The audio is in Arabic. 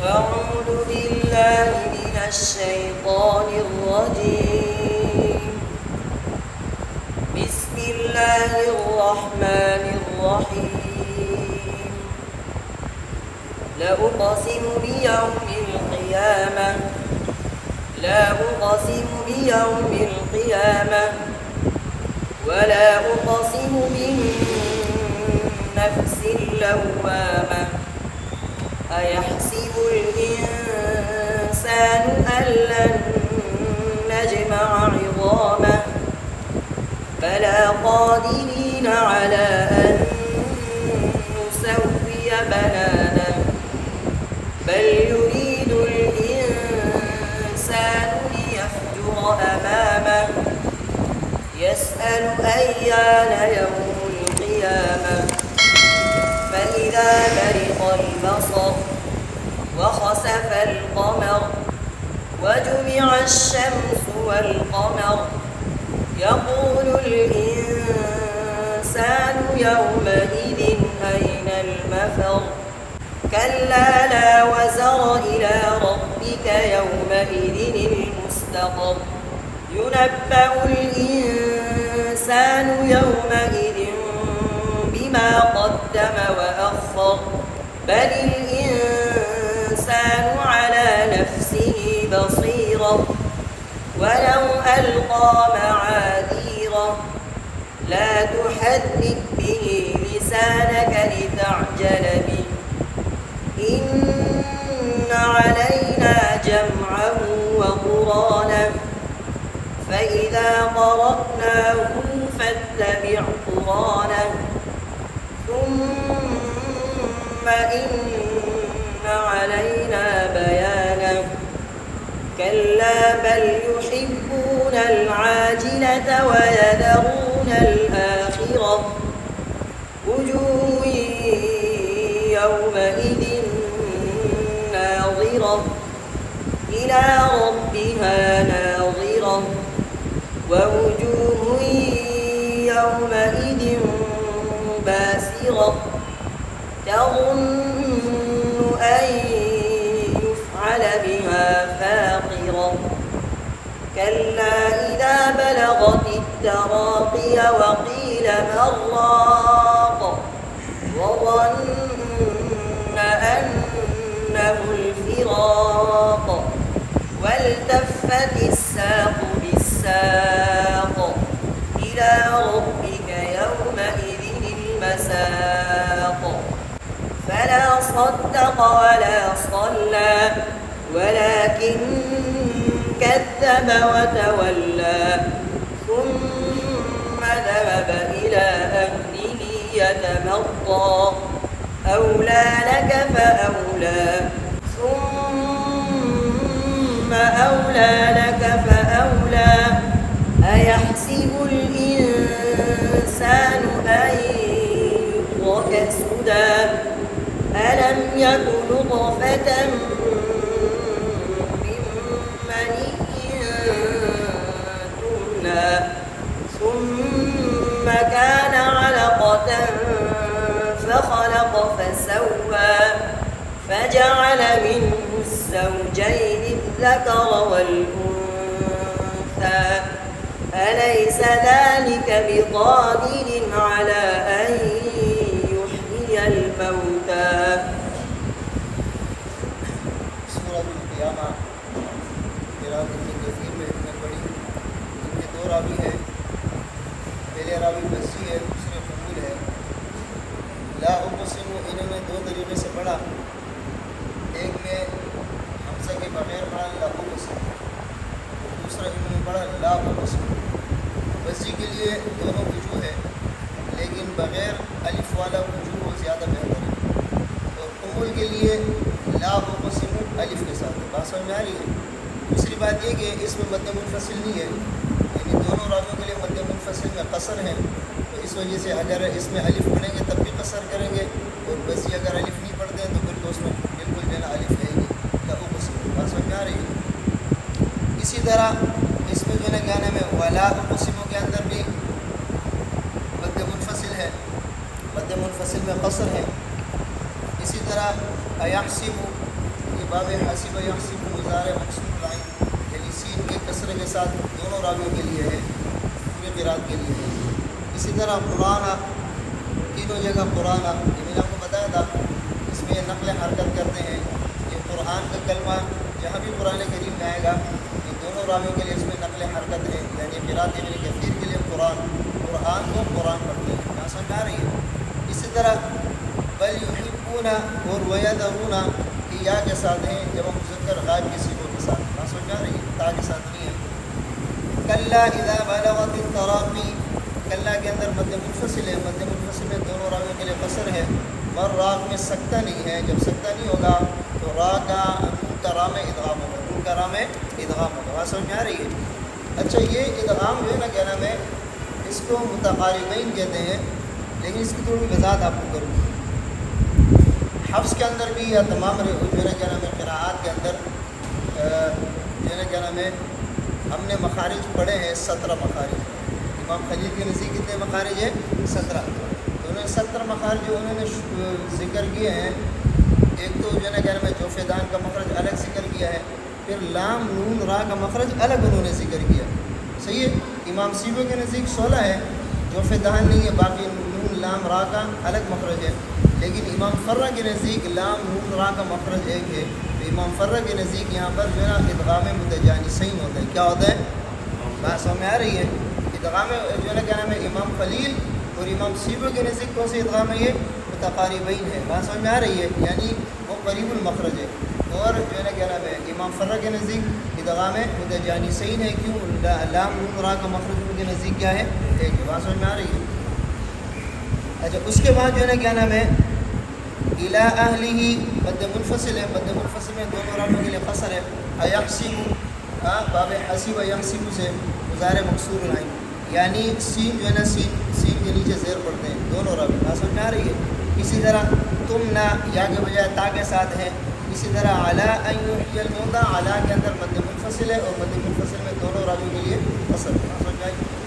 أعوذ بالله من الشيطان الرجيم. بسم الله الرحمن الرحيم. لا أقسم بيوم القيامة لا أقسم بيوم القيامة ولا أقسم بالنفس اللوامة. أيحسب الإنسان أن لن نجمع عظامه بلى قادرين على أن نسوي بنانه بل يريد الإنسان ليفجر أمامه يسأل أيان يوم القيامة فإذا برق البصر وخسف القمر وجمع الشمس والقمر يقول الإنسان يومئذ أين المفر كلا لا وزر إلى ربك يومئذ المستقر ينبأ الإنسان يومئذ بما قدم وأخر بل الإنسان على نفسه بصيرة ولو ألقى معاذيره لا تحرك به لسانك لتعجل به إن علينا جمعه وقرآنه فإذا قرأناه فاتبع قرآنه ثم إن علينا بيانه كلا بل يحبون العاجلة ويذرون الآخرة وجوه يومئذ ناظرة إلى ربها ناظرة ووجوه يومئذ باسرة تظن أن يفعل بها فاقرة كلا إذا بلغت التراقي وقيل من راق وظن أنه الفراق والتفت الساق بالساق إلى ربك يومئذ المساق فلا صدق ولا صلى ولكن كذب وتولى ثم ذهب إلى أهله يتمطى أولى لك فأولى ثم أولى لك فأولى أيحسب الإنسان أن يترك سدى ألم يك نطفة من مني تمنى ثم كان علقة فخلق فسوى فجعل منه الزوجين الذكر والأنثى أليس ذلك بقادر على أن يحيي الموتى सूरह क़ियामा क़िराअत इब्न कसीर में इतने बड़ी इनके दो रावी है पहले रावी बस्सी है दूसरे कबूल है ला उक़सिमु इन्होंने दो तरीक़े से पढ़ा एक में हमज़ा के बग़ैर पढ़ा ला उक़सिमु दूसरा इन्होंने पढ़ा ला उक़सिमु बस्सी के लिए दोनों वजूह है लेकिन बग़ैर अलिफ वाला वजूह वो ज़्यादा बेहतर है और कबूल के लिए ला उक़सिमु अलिफ के साथ बात समझ में आ रही है। दूसरी बात ये कि इसमें मद्द मुनफ़सिल नहीं है यानी दोनों रावियों के लिए मद्द मुनफ़सिल में कसर है तो इस वजह से अगर इसमें अलिफ पढ़ेंगे तब भी कसर करेंगे और बसी अगर अलिफ नहीं पढ़ते हैं तो फिर तो उसमें बिल्कुल जो है ना अलिफ रहेगी ला उक़सिमु बात समझ में आ रही है। इसी तरह इसमें जो है ना गाने में वला उक़सिमु के अंदर भी मद्द मुनफ़सिल है मद्द मुनफ़सिल में कसर है। इसी तरह अयहसिबु ये باب حسب یحسب مضارع مقصور العین، یعنی سین کے کسرے کے ساتھ دونوں راویوں کے لیے ہے، پورے قرات کے لیے ہے۔ اسی طرح قرآن تینوں جگہ قرآن، یہ میں نے آپ کو بتایا تھا، اس میں نقل حرکت کرتے ہیں۔ یہ قرآن کا کلمہ جہاں بھی قرآن کریم میں آئے گا یہ دونوں راویوں کے لیے اس میں نقل حرکت ہے، یعنی قرات ابن کثیر کے لیے قرآن کو قرآن پڑھتے ہیں، یہاں سمجھ آ رہی ہے۔ اسی طرح بل یحبون اور ویذرون کی یا کے ساتھ ہیں جب ہم مذکر غائب کے صیغوں کے ساتھ، یہاں سمجھ آ رہی ہے، تا کے ساتھ نہیں ہے۔ کلا اذا بلغت التراقی، کلا کے اندر مد منفصل ہے، مد منفصل میں دونوں راویوں کے لیے قصر ہے، اور راگ میں سکتہ نہیں ہے، جب سکتہ نہیں ہوگا تو را کا نون کا را میں ادغام ہوگا، نون کا را میں ادغام ہوگا، بات سمجھ میں آ رہی ہے۔ اچھا یہ ادغام جو ہے نا کیا نام ہے، اس کو متقاربین کہتے ہیں، لیکن اس کی تھوڑی وضاحت آپ کو کروں۔ حفظ کے اندر بھی یا تمام جو ہے نا کیا نام ہے قراءات کے اندر جو ہے نا کیا نام ہے ہم نے مخارج پڑھے ہیں 17 مخارج۔ امام خلیل کے نزدیک کتنے مخارج ہیں؟ 17۔ تو انہوں نے 17 مخارج جو انہوں نے ذکر کیے ہیں، ایک تو جو ہے نا کیا نام ہے جوفدان کا مخرج الگ ذکر کیا ہے، پھر لام نون را کا مخرج الگ انہوں نے ذکر کیا، صحیح ہے۔ امام سیبوی کے نزدیک 16 ہے، جوفدان نہیں ہے، باقی نون لام را کا الگ مخرج ہے، لیکن امام فرہ کے نزدیک لام نون را کا مخرج ایک ہے۔ تو امام فرہ کے نزدیک یہاں پر جو ہے نا ادغام متجانسین ہوتا ہے، کیا ہوتا ہے؟ بات سمجھ میں آ رہی ہے۔ ادغام جو ہے نا کیا نام ہے امام خلیل اور امام سیبوی کے نزدیک کون سے ادغام ہے؟ یہ متقاربین ہے، بات سمجھ میں آ رہی ہے، یعنی وہ قریب المخرج ہے۔ اور جو ہے نا کیا نام ہے امام فرہ کے نزدیک ادغام متجانسین ہے، کیوں؟ لام نون را کا مخرج ان کے نزدیک کیا ہے؟ ایک ہے، بات سمجھ میں آ رہی ہے۔ اچھا اس کے بعد جو ہے نا کیا نام ہے الی اہلہ، مد منفصل ہے، مد منفصل میں دونوں راویوں کے لیے قصر ہے۔ ایحسب، باب حسب یحسب سے مضارع مکسور العین، یعنی سین جو ہے نا سین کے نیچے زیر پڑتے ہیں دونوں راوی، بات سمجھ میں آ رہی ہے۔ اسی طرح تم نہ یا کے بجائے تا کے ساتھ ہے۔ اسی طرح علی ان یحیی الموتى، علی کے اندر مد منفصل ہے اور مد منفصل میں دونوں راویوں کے لیے قصر ہے، بات سمجھ میں آئی۔